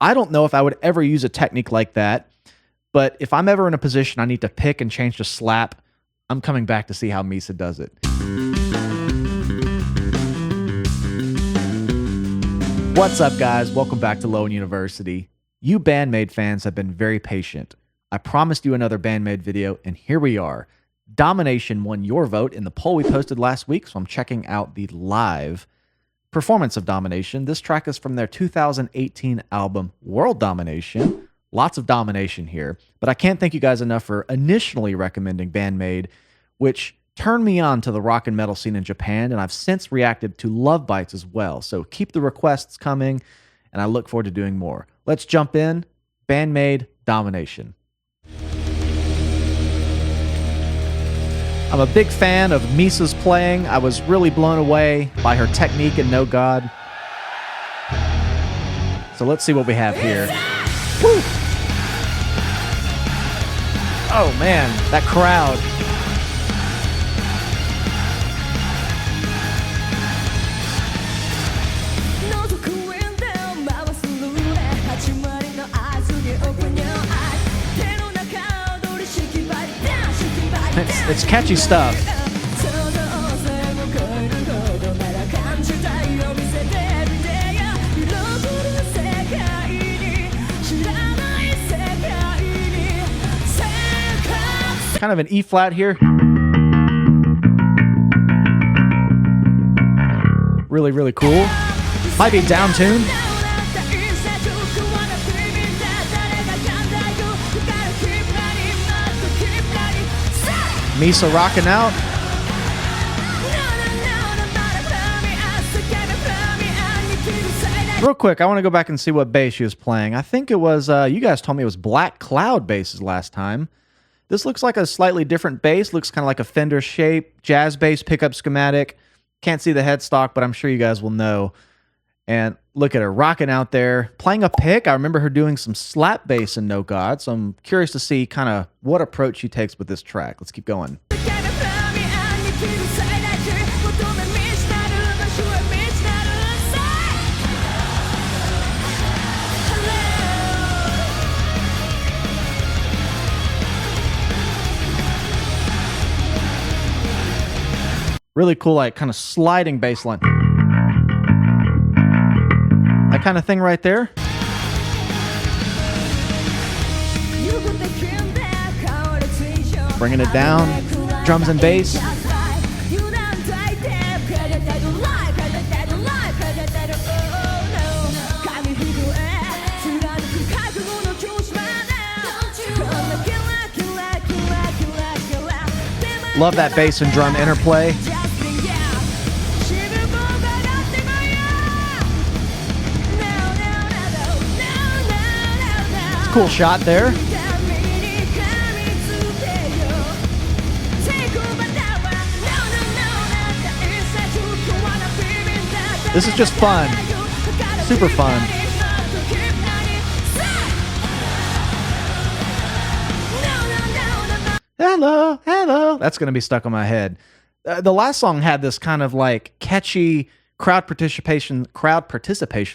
I don't know if I would ever use a technique like that, but if I'm ever in a position I need to pick and change to slap, I'm coming back to see how Misa does it. What's up, guys? Welcome back to Lone University. You BAND-MAID fans have been very patient. I promised you another BAND-MAID video, and here we are. Domination won your vote in the poll we posted last week, so I'm checking out the live performance of Domination. This track is from their 2018 album, World Domination. Lots of domination here, but I can't thank you guys enough for initially recommending BAND-MAID, which turned me on to the rock and metal scene in Japan, and I've since reacted to Love Bites as well. So keep the requests coming, and I look forward to doing more. Let's jump in. BAND-MAID, Domination. I'm a big fan of Misa's playing. I was really blown away by her technique in No God. So let's see what we have here. Woo! Oh man, that crowd. It's catchy stuff. Kind of an E flat here. Really, really cool. Might be down tuned. Misa rocking out. Real quick, I want to go back and see what bass she was playing. I think it was, you guys told me it was Black Cloud basses last time. This looks like a slightly different bass. Looks kind of like a Fender shape, jazz bass pickup schematic. Can't see the headstock, but I'm sure you guys will know. And look at her rocking out there, playing a pick. I remember her doing some slap bass in No God, so I'm curious to see kind of what approach she takes with this track. Let's keep going. Really cool, like kind of sliding bass line. That kind of thing right there. Bringing it down, drums and bass. Love that bass and drum interplay. Cool shot there. This is just fun. Super fun. Hello, hello. That's going to be stuck on my head. The last song had this kind of like catchy crowd participation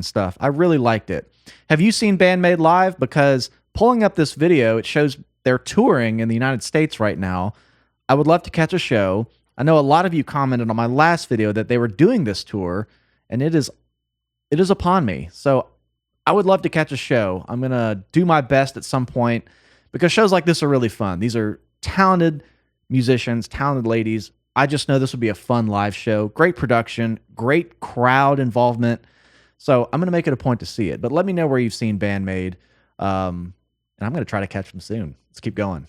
stuff. I really liked it. Have you seen BAND-MAID live? Because pulling up this video, it shows they're touring in the United States right now. I would love to catch a show. I know a lot of you commented on my last video that they were doing this tour, and it is upon me. So I would love to catch a show. I'm going to do my best at some point because shows like this are really fun. These are talented musicians, talented ladies. I just know this would be a fun live show. Great production, great crowd involvement. So I'm going to make it a point to see it. But let me know where you've seen BAND-MAID. And I'm going to try to catch them soon. Let's keep going.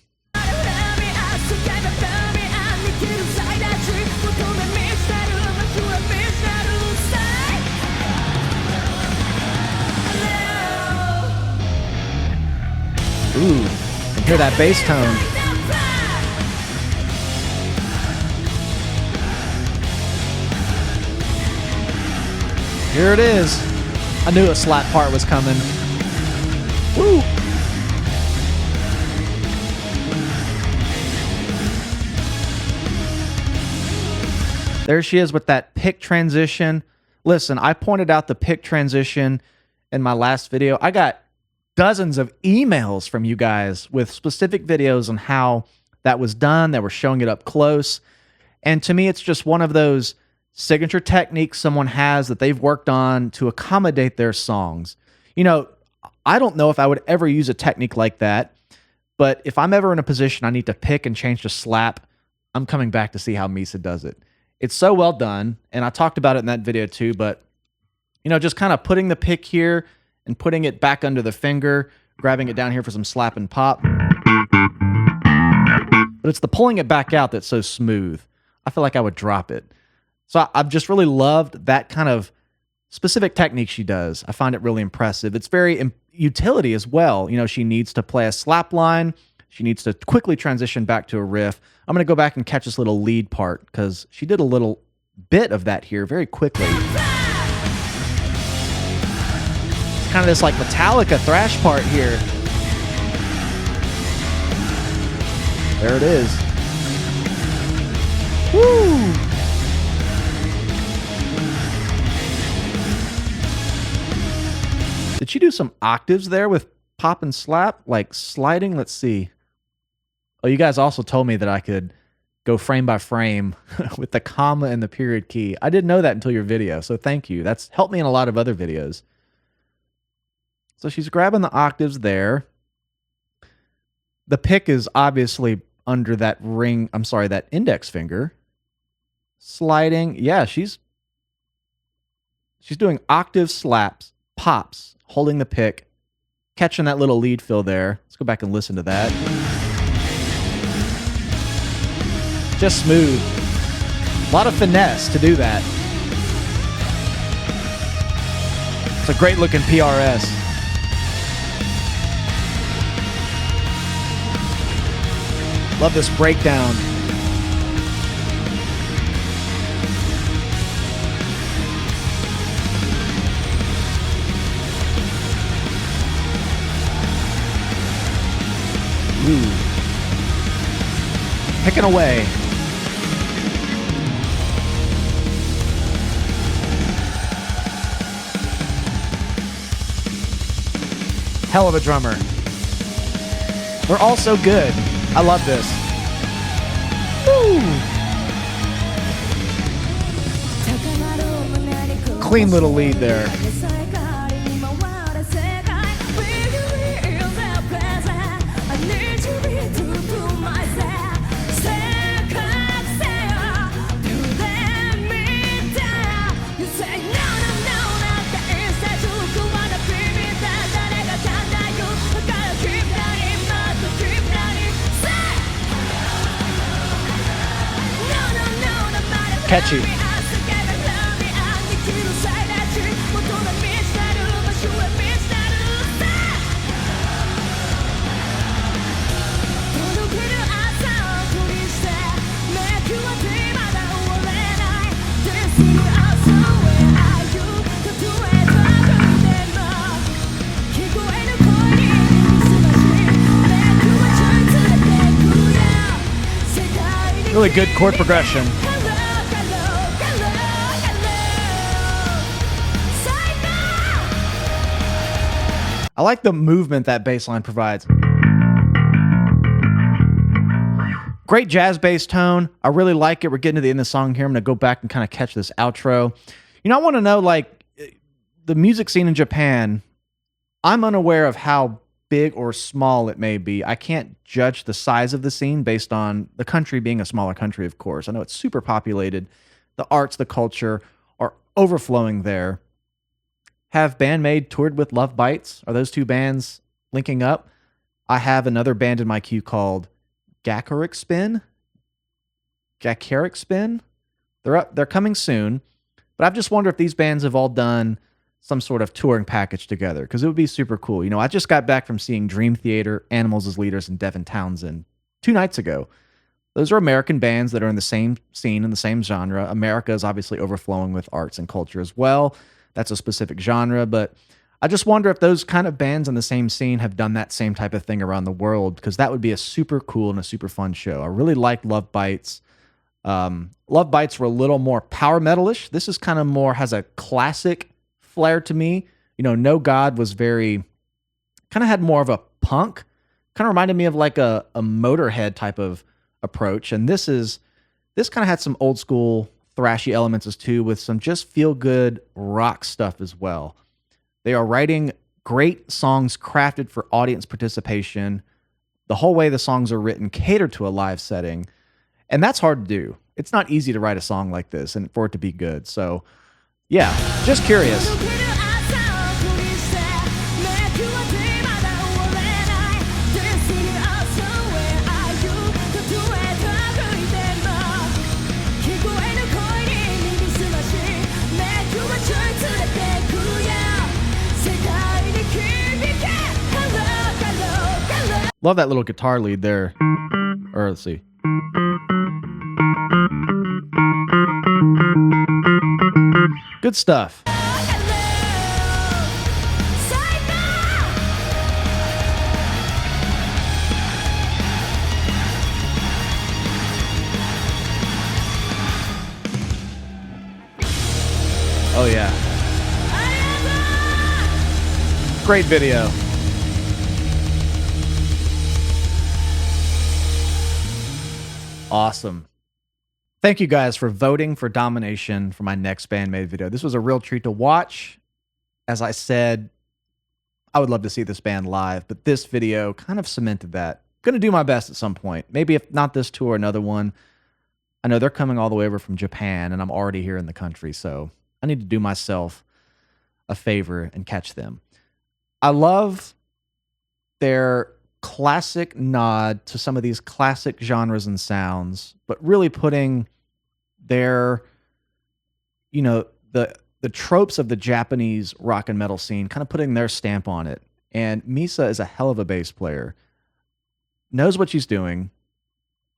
Ooh, can hear that bass tone. Here it is. I knew a slap part was coming. Woo! There she is with that pick transition. Listen, I pointed out the pick transition in my last video. I got dozens of emails from you guys with specific videos on how that was done. That were showing it up close. And to me, it's just one of those signature techniques someone has that they've worked on to accommodate their songs. You know, I don't know if I would ever use a technique like that, but if I'm ever in a position I need to pick and change the slap, I'm coming back to see how Misa does it. It's so well done, and I talked about it in that video too, but you know, just kind of putting the pick here and putting it back under the finger, grabbing it down here for some slap and pop. But it's the pulling it back out that's so smooth. I feel like I would drop it. So I've just really loved that kind of specific technique she does. I find it really impressive. It's very utility as well. You know, she needs to play a slap line. She needs to quickly transition back to a riff. I'm going to go back and catch this little lead part because she did a little bit of that here very quickly. It's kind of this like Metallica thrash part here. There it is. Woo! Did she do some octaves there with pop and slap? Like sliding? Let's see. Oh, you guys also told me that I could go frame by frame with the comma and the period key. I didn't know that until your video, so thank you. That's helped me in a lot of other videos. So she's grabbing the octaves there. The pick is obviously under that ring, I'm sorry, that index finger. Sliding. Yeah, she's doing octave slaps, pops, holding the pick, catching that little lead fill there. Let's go back and listen to that. Just smooth. A lot of finesse to do that. It's a great looking PRS. Love this breakdown. Ooh. Picking away. Hell of a drummer. They're all so good. I love this. Woo! Clean little lead there. Catchy. Really good chord progression. I like the movement that bass line provides. Great jazz bass tone. I really like it. We're getting to the end of the song here. I'm going to go back and kind of catch this outro. You know, I want to know, like, the music scene in Japan, I'm unaware of how big or small it may be. I can't judge the size of the scene based on the country being a smaller country, of course. I know it's super populated. The arts, the culture are overflowing there. Have BAND-MAID toured with Love Bites? Are those two bands linking up? I have another band in my queue called Gakuric Spin. They're coming soon, but I've just wondered if these bands have all done some sort of touring package together, because it would be super cool. You know, I just got back from seeing Dream Theater, Animals as Leaders, and Devin Townsend 2 nights ago. Those are American bands that are in the same scene, in the same genre. America is obviously overflowing with arts and culture as well. That's a specific genre, but I just wonder if those kind of bands in the same scene have done that same type of thing around the world, because that would be a super cool and a super fun show. I really liked Love Bites. Love Bites were a little more power metalish. This is kind of more, has a classic flair to me. No God was very kind of had more of a punk, kind of reminded me of like a Motorhead type of approach. And this kind of had some old school thrashy elements as too, with some just feel good rock stuff as well. They are writing great songs crafted for audience participation. The whole way the songs are written catered to a live setting. And that's hard to do. It's not easy to write a song like this and for it to be good. So yeah, just curious. Love that little guitar lead there. Or let's see. Good stuff. Oh yeah. Great video. Awesome. Thank you guys for voting for Domination for my next BAND-MAID video. This was a real treat to watch. As I said, I would love to see this band live, but this video kind of cemented that. Going to do my best at some point. Maybe if not this tour, another one. I know they're coming all the way over from Japan, and I'm already here in the country, so I need to do myself a favor and catch them. I love their classic nod to some of these classic genres and sounds, but really putting their, the tropes of the Japanese rock and metal scene, kind of putting their stamp on it. And Misa is a hell of a bass player. Knows what she's doing.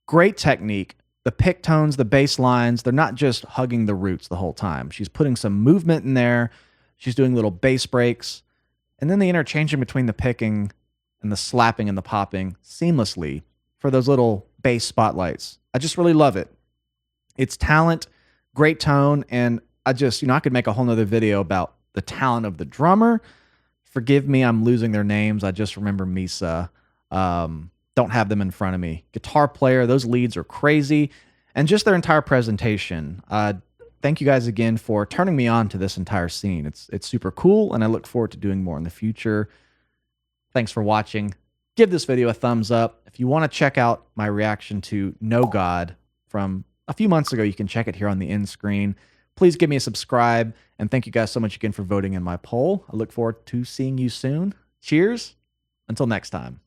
Great technique. The pick tones, the bass lines, they're not just hugging the roots the whole time. She's putting some movement in there. She's doing little bass breaks. And then the interchanging between the picking and the slapping and the popping seamlessly for those little bass spotlights. I just really love it. It's talent, great tone, and I just, I could make a whole nother video about the talent of the drummer. Forgive me, I'm losing their names. I just remember Misa. Don't have them in front of me. Guitar player, those leads are crazy. And just their entire presentation. Thank you guys again for turning me on to this entire scene. It's super cool, and I look forward to doing more in the future. Thanks for watching. Give this video a thumbs up. If you want to check out my reaction to No God from a few months ago, you can check it here on the end screen. Please give me a subscribe, and thank you guys so much again for voting in my poll. I look forward to seeing you soon. Cheers. Until next time.